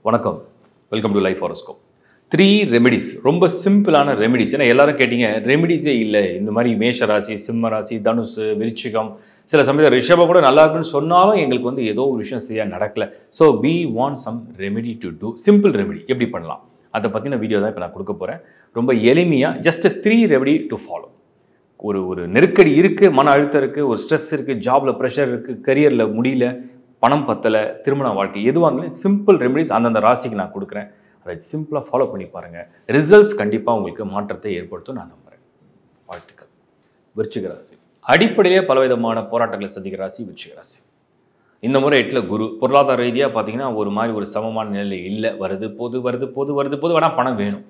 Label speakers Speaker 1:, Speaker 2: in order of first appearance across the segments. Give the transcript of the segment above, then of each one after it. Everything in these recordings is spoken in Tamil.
Speaker 1: வணக்கம் welcome to life horoscope 3 remedies ரொம்ப சிம்பிளான ரெமெடிஸ் ஏன்னா எல்லாரும் கேட்டிங்க ரெமெடிஸே இல்லை இந்த மாதிரி மேஷ ராசி சிம்ம ராசி தனுசு விருச்சிகம் சில சமயத்தில் ரிஷபம் கூட நல்லா இருக்குன்னு சொன்னாலும் எங்களுக்கு வந்து ஏதோ ஒரு விஷயம் சரியாக நடக்கல so we want some remedy to do simple remedy எப்படி பண்ணலாம் அதை பற்றின வீடியோ தான் இப்போ நான் கொடுக்க போகிறேன் ரொம்ப எளிமையாக ஜஸ்ட் 3 ரெமெடி டு ஃபாலோ ஒரு நெருக்கடி இருக்குது மன அழுத்தம் இருக்குது ஒரு ஸ்ட்ரெஸ் இருக்குது ஜாபில் ப்ரெஷர் இருக்குது கரியரில் முடியல பணம் பத்தலை திருமண வாழ்க்கை எதுவாக இருந்தாலும் சிம்பிள் ரெமெடிஸ் அந்தந்த ராசிக்கு நான் கொடுக்குறேன் அதை சிம்பிளாக ஃபாலோ பண்ணி பாருங்கள் ரிசல்ட்ஸ் கண்டிப்பாக உங்களுக்கு மாற்றத்தை ஏற்படுத்தும் நான் நம்புகிறேன் வாழ்த்துக்கள். விருச்சிக ராசி அடிப்படையிலே பலவிதமான போராட்டங்களை சந்திக்கிற ராசி விருச்சிக ராசி. இந்த முறை 8ல் குரு பொருளாதார ரீதியாக பார்த்தீங்கன்னா ஒரு மாதிரி ஒரு சமமான நிலை இல்லை வருது போது ஆனால் பணம் வேணும்.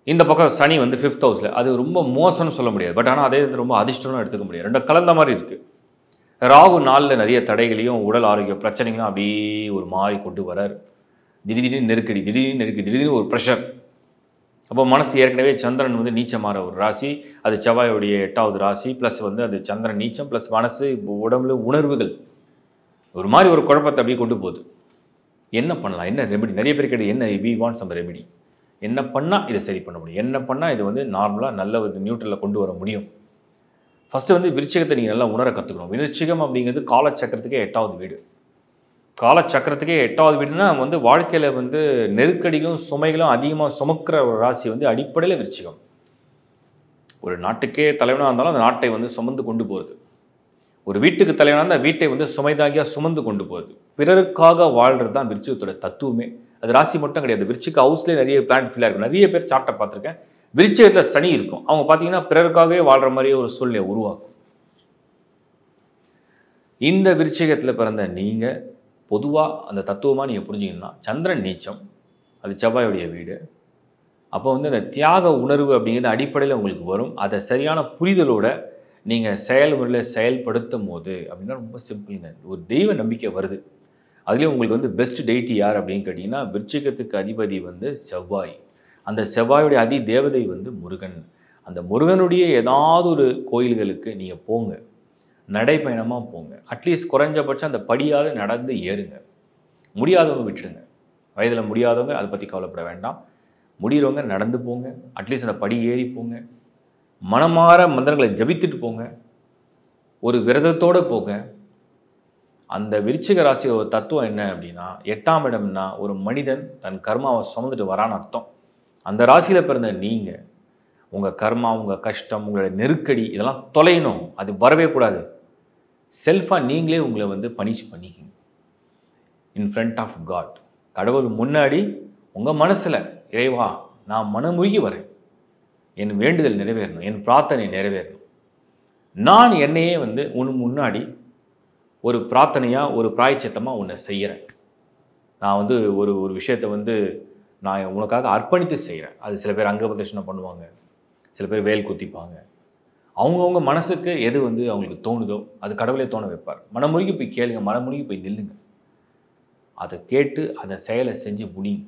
Speaker 1: இந்த பக்கம் சனி வந்து 5th ஹவுஸில் அது ரொம்ப மோசம்னு சொல்ல முடியாது பட் ஆனால் அதே வந்து ரொம்ப அதிர்ஷ்டம்னு எடுத்துக்க முடியாது ரெண்டும் கலந்த மாதிரி இருக்குது. ராகு நாளில் நிறைய தடைகளையும் உடல் ஆரோக்கிய பிரச்சனைகளும் அப்படியே ஒரு மாதிரி கொண்டு வரார். திடீர்னு நெருக்கடி திடீர்னு ஒரு ப்ரெஷர். அப்போ மனசு ஏற்கனவே சந்திரன் வந்து நீச்சமாற ஒரு ராசி அது செவ்வாயுடைய 8வது ராசி ப்ளஸ் வந்து அது சந்திரன் நீச்சம் ப்ளஸ் மனசு உடம்புல உணர்வுகள் ஒரு மாதிரி ஒரு குழப்பத்தை அப்படியே கொண்டு போகுது. என்ன பண்ணலாம் என்ன ரெமெடி நிறைய பேர் கேட்டு என்ன வி வாண்ட் சம் ரெமெடி என்ன பண்ணால் இதை சரி பண்ண முடியும் என்ன பண்ணால் இது வந்து நார்மலாக நல்ல ஒரு நியூட்ரலில் கொண்டு வர முடியும். ஃபஸ்ட்டு வந்து விருச்சிகத்தை நீங்கள் நல்லா உணர கற்றுக்கணும். விருச்சிகம் அப்படிங்கிறது காலச்சக்கரத்துக்கே 8வது வீடு. காலச்சக்கரத்துக்கே 8வது வீடுனா வந்து வாழ்க்கையில் வந்து நெருக்கடிகளும் சுமைகளும் அதிகமாக சுமக்கிற ஒரு ராசி வந்து அடிப்படையில் விருச்சிகம். ஒரு நாட்டுக்கே தலைவனாக இருந்தாலும் அந்த நாட்டை வந்து சுமந்து கொண்டு போகிறது. ஒரு வீட்டுக்கு தலைவனாக இருந்தால் வீட்டை வந்து சுமைதாகியாக சுமந்து கொண்டு போகிறது. பிறருக்காக வாழ்கிறது தான் விருச்சிகத்தோட தத்துவமே. அது ராசி மட்டும் கிடையாது. விருச்சிக ஹவுஸ்லேயே நிறைய பிளானட் ஃபீலாக இருக்கும். நிறைய பேர் சார்ட்டை பார்த்துருக்கேன். விருச்சிகத்தில் சனி இருக்கும். அவங்க பார்த்தீங்கன்னா பிறருக்காகவே வாழ்கிற மாதிரியே ஒரு சூழ்நிலையை உருவாக்கும். இந்த விருச்சிகத்தில் பிறந்த நீங்கள் பொதுவாக அந்த தத்துவமாக நீங்கள் புரிஞ்சிங்கன்னா சந்திரன் நீச்சம் அது செவ்வாயுடைய வீடு. அப்போ வந்து அந்த தியாக உணர்வு அப்படிங்கிறது அடிப்படையில் உங்களுக்கு வரும். அதை சரியான புரிதலோட நீங்கள் செயல்முறையில் செயல்படுத்தும் போது அப்படின்னா ரொம்ப சிம்பிளுங்க. ஒரு தெய்வ நம்பிக்கை வருது. அதுலேயும் உங்களுக்கு வந்து பெஸ்ட் டெய்ட்டி யார் அப்படின்னு கேட்டிங்கன்னா விருச்சிகத்துக்கு அதிபதி வந்து செவ்வாய். அந்த செவ்வாயுடைய அதி தேவதை வந்து முருகன். அந்த முருகனுடைய ஏதாவது ஒரு கோயில்களுக்கு நீங்கள் போங்க நடைப்பயணமாக போங்க. அட்லீஸ்ட் குறைஞ்சபட்சம் அந்த படியாவது நடந்து ஏறுங்க. முடியாதவங்க விட்டுடுங்க. வயதில் முடியாதவங்க அதை பற்றி கவலைப்பட வேண்டாம். முடிகிறவங்க நடந்து போங்க. அட்லீஸ்ட் அந்த படி ஏறி போங்க. மனமாற மந்திரங்களை ஜபித்துட்டு போங்க. ஒரு விரதத்தோடு போங்க. அந்த விருச்சிக ராசியோட தத்துவம் என்ன அப்படின்னா 8ஆம் இடம்னா ஒரு மனிதன் தன் கர்மாவை சுமந்துட்டு வரான்னு அர்த்தம். அந்த ராசியில் பிறந்த நீங்கள் உங்கள் கர்மா உங்கள் கஷ்டம் உங்களுடைய நெருக்கடி இதெல்லாம் தொலையணும். அது வரவே கூடாது. செல்ஃபாக நீங்களே உங்களை வந்து பனிஷ் பண்ணிக்கிங்க இன் ஃப்ரண்ட் ஆஃப் காட். கடவுள் முன்னாடி உங்கள் மனசில் இறைவா நான் மனமுருகி வரேன். என் வேண்டுதல் நிறைவேறணும். என் பிரார்த்தனை நிறைவேறணும். நான் என்னையே வந்து உன் முன்னாடி ஒரு பிரார்த்தனையாக ஒரு பிராயச்சித்தமாக உன்னை செய்கிறேன். நான் வந்து ஒரு விஷயத்தை வந்து நான் உனக்காக அர்ப்பணித்து செய்கிறேன். அது சில பேர் அங்க பிரதட்சணம் பண்ணுவாங்க. சில பேர் வேல் குத்திப்பாங்க. அவங்கவுங்க மனசுக்கு எது வந்து அவங்களுக்கு தோணுதோ அது கடவுளே தோண வைப்பார். மனமுருகி போய் கேளுங்க. மனமுருகி போய் நில்லுங்க. அதை கேட்டு அதை செயலை செஞ்சு முடியுங்க.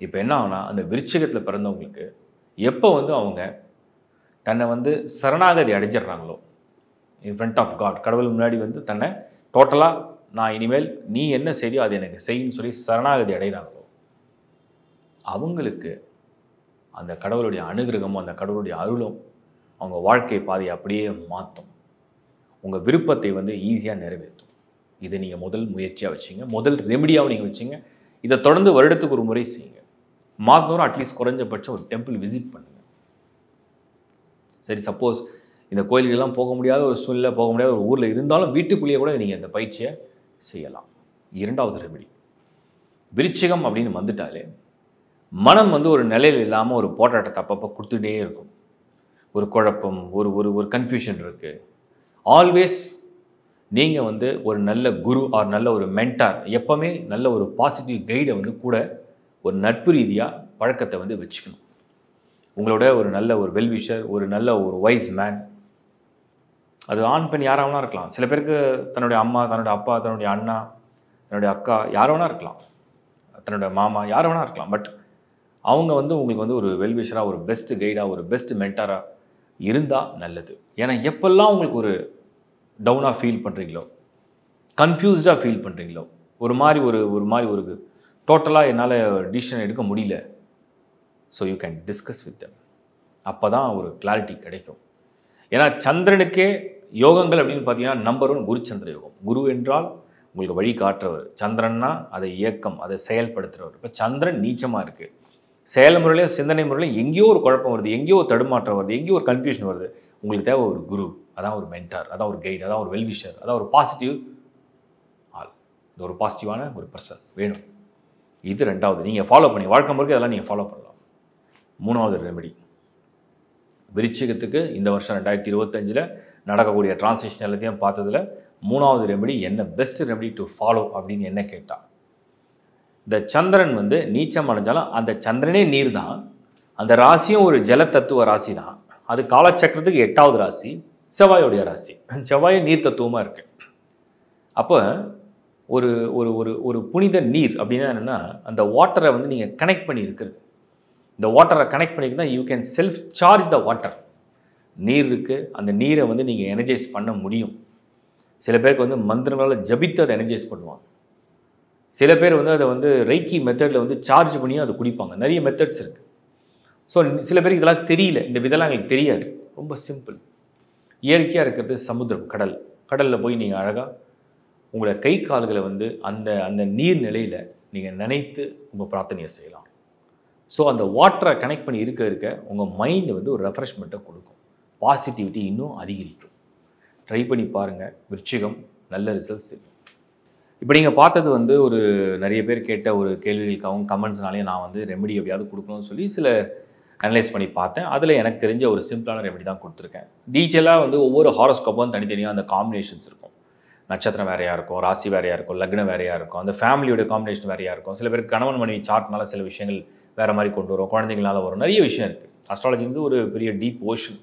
Speaker 1: இப்போ என்ன ஆகுனா அந்த விருச்சிகத்தில் பிறந்தவங்களுக்கு எப்போ வந்து அவங்க தன்னை வந்து சரணாகதி அடைஞ்சிடுறாங்களோ இன் ஃப்ரண்ட் ஆஃப் காட் கடவுள் முன்னாடி வந்து தன்னை டோட்டலாக நான் இனிமேல் நீ என்ன செய்யோ அது எனக்கு செய்யுன்னு சொல்லி சரணாகதி அடைகிறாங்களோ அவங்களுக்கு அந்த கடவுளுடைய அனுகிரகமும் அந்த கடவுளுடைய அருளும் அவங்க வாழ்க்கை பாதையை அப்படியே மாற்றும். உங்கள் விருப்பத்தை வந்து ஈஸியாக நிறைவேற்றும். இதை நீங்கள் முதல் முயற்சியாக வச்சிங்க. முதல் ரெமெடியாகவும் நீங்கள் வச்சிங்க. இதை தொடர்ந்து வருடத்துக்கு ஒரு முறை செய்யுங்க. மாதந்தோறும் அட்லீஸ்ட் குறைஞ்சபட்சம் ஒரு டெம்பிள் விசிட் பண்ணுங்கள். சரி சப்போஸ் இந்த கோயில்களெல்லாம் போக முடியாத ஒரு சூழ்நிலை போக முடியாத ஒரு ஊரில் இருந்தாலும் வீட்டுக்குள்ளேயே கூட நீங்கள் இந்த பயிற்சியை செய்யலாம். 2வது ரெமெடி விருச்சிகம் அப்படின்னு வந்துட்டாலே மனம் வந்து ஒரு நிலையில் இல்லாமல் ஒரு போராட்டத்தை அப்பப்போ கொடுத்துட்டே இருக்கும். ஒரு குழப்பம் ஒரு ஒரு ஒரு கன்ஃபியூஷன் இருக்குது. ஆல்வேஸ் நீங்கள் வந்து ஒரு நல்ல குரு ஆர் நல்ல ஒரு மென்டார் எப்போவுமே நல்ல ஒரு பாசிட்டிவ் கைடை வந்து கூட ஒரு நட்பு ரீதியாக பழக்கத்தை வந்து வச்சுக்கணும். உங்களோட ஒரு நல்ல ஒரு வெல்விஷர் ஒரு நல்ல ஒரு வைஸ் மேன் அது ஆண் பெண் யாராவனா இருக்கலாம். சில பேருக்கு தன்னுடைய அம்மா தன்னுடைய அப்பா தன்னுடைய அண்ணா தன்னுடைய அக்கா யாரவனா இருக்கலாம். தன்னுடைய மாமா யாரவனா இருக்கலாம். பட் அவங்க வந்து உங்களுக்கு வந்து ஒரு வெல்விஷராக ஒரு பெஸ்ட் கைடாக ஒரு பெஸ்ட் மென்டாராக இருந்தால் நல்லது. ஏன்னா எப்பெல்லாம் உங்களுக்கு ஒரு டவுனாக ஃபீல் பண்ணுறீங்களோ கன்ஃபியூஸ்டாக ஃபீல் பண்ணுறீங்களோ ஒரு மாதிரி ஒரு டோட்டலாக என்னால் டிசிஷன் எடுக்க முடியல. So you can discuss with them. அப்போ தான் ஒரு கிளாரிட்டி கிடைக்கும். ஏன்னா சந்திரனுக்கே யோகங்கள் அப்படின்னு பார்த்தீங்கன்னா நம்பர் 1 குரு சந்திர யோகம். குரு என்றால் உங்களுக்கு வழி காட்டுறவர், சந்திரன்னா அதை இயக்கம், அதை செயல்படுத்துகிறவர். இப்போ சந்திரன் நீச்சமாக இருக்குது, செயல்முறையிலையும் சிந்தனை முறையிலையும் எங்கேயோ ஒரு குழப்பம் வருது, எங்கேயோ ஒரு தடுமாற்றம் வருது, எங்கேயோ ஒரு கன்ஃபியூஷன் வருது. உங்களுக்கு தேவை ஒரு குரு, அதான் ஒரு மென்டார், அதான் ஒரு கைடு, அதான் ஒரு வெல்விஷர், அதான் ஒரு பாசிட்டிவ் ஆள், இது ஒரு பாசிட்டிவான ஒரு பர்சன் வேணும். இது 2வது. நீங்கள் ஃபாலோ பண்ணி வாழ்க்கை முறைக்கு அதெல்லாம் நீங்கள் ஃபாலோ பண்ணலாம். 3வது ரெமெடி, விருச்சிகத்துக்கு இந்த வருஷம் 2025 நடக்கக்கூடிய டிரான்சிஷன் எல்லாத்தையும் பார்த்ததில் 3வது ரெமெடி என்ன பெஸ்ட் ரெமெடி டு ஃபாலோ அப்படின்னு என்ன கேட்டால், இந்த சந்திரன் வந்து நீச்சம் அடைஞ்சாலும் அந்த சந்திரனே நீர் தான், அந்த ராசியும் ஒரு ஜல தத்துவ ராசி தான். அது காலச்சக்கரத்துக்கு 8வது ராசி, செவ்வாயோடைய ராசி. செவ்வாய் நீர் தத்துவமாக இருக்குது. அப்போ ஒரு ஒரு ஒரு ஒரு புனித நீர் அப்படின்னா என்னென்னா, அந்த வாட்டரை வந்து நீங்கள் கனெக்ட் பண்ணி இருக்கிறது. இந்த வாட்டரை கனெக்ட் பண்ணிங்கன்னா you can self charge the water. நீர் இருக்குது, அந்த நீரை வந்து நீங்கள் எனர்ஜைஸ் பண்ண முடியும். சில பேருக்கு வந்து மந்திரங்களால் ஜபித்து அதை எனர்ஜைஸ் பண்ணுவாங்க. சில பேர் வந்து அதை வந்து ரைக்கி மெத்தடில் வந்து சார்ஜ் பண்ணி அதை குடிப்பாங்க. நிறைய மெத்தட்ஸ் இருக்குது. ஸோ சில பேருக்கு இதெல்லாம் தெரியல, இந்த விதெல்லாம் எங்களுக்கு தெரியாது. ரொம்ப சிம்பிள். இயற்கையாக இருக்கிறது சமுத்திரம், கடல். கடலில் போய் நீங்கள் அழகாக உங்களோட கை கால்களை வந்து அந்த அந்த நீர் நிலையில் நீங்கள் நினைத்து உங்கள் பிரார்த்தனையை செய்யலாம். ஸோ அந்த வாட்டரை கனெக்ட் பண்ணி இருக்க உங்கள் மைண்டு வந்து ஒரு ரெஃப்ரெஷ்மெண்ட்டை கொடுக்கும், பாசிட்டிவிட்டி இன்னும் அதிகரிக்கும். ட்ரை பண்ணி பாருங்கள், விருச்சிகம் நல்ல ரிசல்ட்ஸ் தெரியும். இப்போ நீங்கள் பார்த்தது வந்து ஒரு நிறைய பேர் கேட்ட ஒரு கேள்விகளுக்காகவும் கமெண்ட்ஸ்னாலேயும் நான் வந்து ரெமெடி எப்படியாவது கொடுக்கணும்னு சொல்லி சில அனலைஸ் பண்ணி பார்த்தேன். அதில் எனக்கு தெரிஞ்ச ஒரு சிம்பிளான ரெமெடி தான் கொடுத்துருக்கேன். டீட்டெயிலாக வந்து ஒவ்வொரு ஹாரோஸ்கோப்பும் தனித்தனியாக அந்த காம்பினேஷன்ஸ் இருக்கும். நட்சத்திரம் வேறையாக இருக்கும், ராசி வேறையாக இருக்கும், லக்னம் வேறையாக இருக்கும், அந்த ஃபேமிலியோட காம்பினேஷன் வேறையாக இருக்கும். சில பேருக்கு கணவன் மனைவி சார்ட்னால சில விஷயங்கள் வேறு மாதிரி கொண்டு வரும், குழந்தைங்களால வரும், நிறைய விஷயம் இருக்குது. அஸ்ட்ராலஜி வந்து ஒரு பெரிய டீப் ஓஷன்.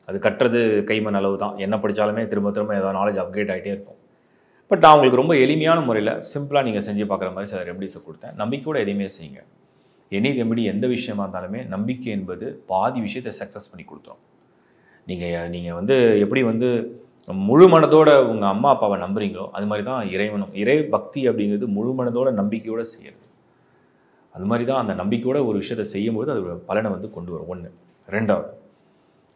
Speaker 1: அது கட்டுறது கைமண் அளவு தான். என்ன படித்தாலுமே திரும்ப திரும்ப ஏதாவது நாலேஜ் அப்கிரேட் ஆகிட்டே இருக்கும். பட் நான் உங்களுக்கு ரொம்ப எளிமையான முறையில் சிம்பிளாக நீங்கள் செஞ்சு பார்க்குற மாதிரி சில ரெமெடிஸை கொடுத்தேன். நம்பிக்கையோட எதையுமே செய்யுங்க. எனி ரெமெடி எந்த விஷயமா இருந்தாலுமே நம்பிக்கை என்பது பாதி விஷயத்தை சக்ஸஸ் பண்ணி கொடுத்துரும். நீங்கள் வந்து எப்படி வந்து முழு மனதோட உங்கள் அம்மா அப்பாவை நம்புறீங்களோ அது மாதிரி தான் இறைவனும். இறை பக்தி அப்படிங்கிறது முழு மனதோட நம்பிக்கையோடு செய்யறது. அது மாதிரி தான் அந்த நம்பிக்கையோட ஒரு விஷயத்தை செய்யும்போது அது ஒரு பலனை வந்து கொண்டு வரும். 1. 2வது,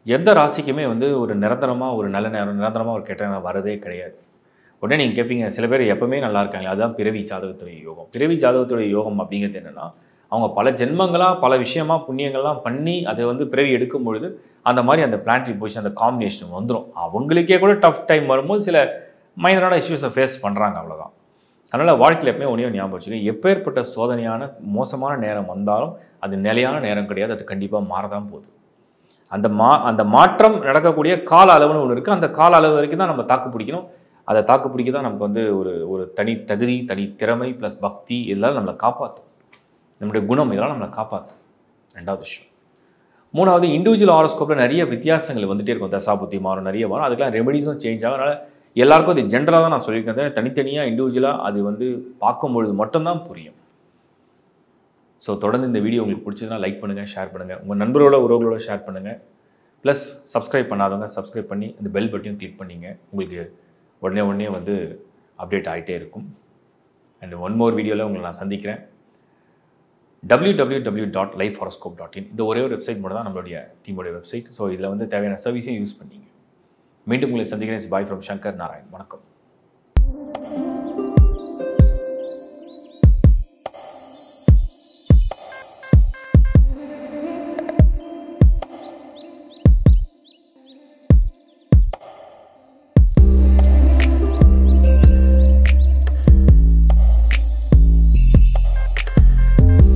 Speaker 1: எந்த ராசிக்குமே வந்து ஒரு நிரந்தரமாக ஒரு நல்ல நேரம், நிரந்தரமாக ஒரு கெட்ட நேரம் வரதே கிடையாது. உடனே நீங்கள் கேட்பீங்க, சில பேர் எப்பவுமே நல்லா இருக்காங்க, அதுதான் பிறவி ஜாதகத்துடைய யோகம். பிறவி ஜாதகத்துடைய யோகம் அப்படிங்கிறது என்னென்னா, அவங்க பல ஜென்மங்களாக பல விஷயமா புண்ணியங்கள்லாம் பண்ணி அதை வந்து பிறவி எடுக்கும் பொழுது அந்த மாதிரி அந்த பிளானட்டரி பொசிஷன், அந்த காம்பினேஷன் வந்துடும். அவங்களுக்கே கூட டஃப் டைம் வரும்போது சில மைனரான இஷ்யூஸை ஃபேஸ் பண்ணுறாங்க, அவ்வளோதான். அதனால் வாழ்க்கையில் எப்பவுமே ஒன்றே ஞாபகம் வச்சுக்கோங்க, எப்பேற்பட்ட சோதனையான மோசமான நேரம் வந்தாலும் அது நிலையான நேரம் கிடையாது, அது கண்டிப்பாக மாறதான் போகுது. அந்த மாற்றம் நடக்கக்கூடிய கால அளவுன்னு ஒன்று இருக்குது. அந்த கால அளவு வரைக்கும் தான் நம்ம தாக்கு பிடிக்கணும். அதை தாக்கு பிடிக்க தான் நமக்கு வந்து ஒரு தனி தகுதி, தனி திறமை ப்ளஸ் பக்தி இதெல்லாம் நம்மளை காப்பாற்றும். நம்முடைய குணம் இதெல்லாம் நம்மளை காப்பாற்றும். 2வது விஷயம். 3வது, இண்டிவிஜுவல் ஹாரோஸ்கோப்பில் நிறைய வித்தியாசங்கள் வந்துகிட்டே இருக்கும். தசாபுத்தி மாறும், நிறைய வரும். அதுக்கெல்லாம் ரெமெடிஸும் சேஞ்ச் ஆகும். அதனால் எல்லாருக்கும் அது ஜென்ரலாக தான் நான் சொல்லியிருக்கேன். தனித்தனியாக இண்டிவிஜுவலாக அது வந்து பார்க்கும்பொழுது மட்டும்தான் புரியும். ஸோ தொடர்ந்து இந்த வீடியோ உங்களுக்கு பிடிச்சதுன்னா லைக் பண்ணுங்கள், ஷேர் பண்ணுங்கள், உங்கள் நண்பரோட உறவுகளோட ஷேர் பண்ணுங்கள். ப்ளஸ் சப்ஸ்கிரைப் பண்ணாதவங்க சப்ஸ்கிரைப் பண்ணி அந்த பெல் பட்டனையும் கிளிக் பண்ணிங்க. உங்களுக்கு உடனே வந்து அப்டேட் ஆகிட்டே இருக்கும். அண்ட் ஒன் மோர் வீடியோவில் உங்களை நான் சந்திக்கிறேன். www.lifehoroscope.in இந்த ஒரே ஒரு வெப்சைட் மட்டும் தான் நம்மளுடைய டீமோடைய வெப்சைட். ஸோ இதில் வந்து தேவையான சர்வீஸையும் யூஸ் பண்ணிங்க. மீண்டும் உங்களை சந்திக்கிறேன். Bye from Shankar Narayan. வணக்கம்.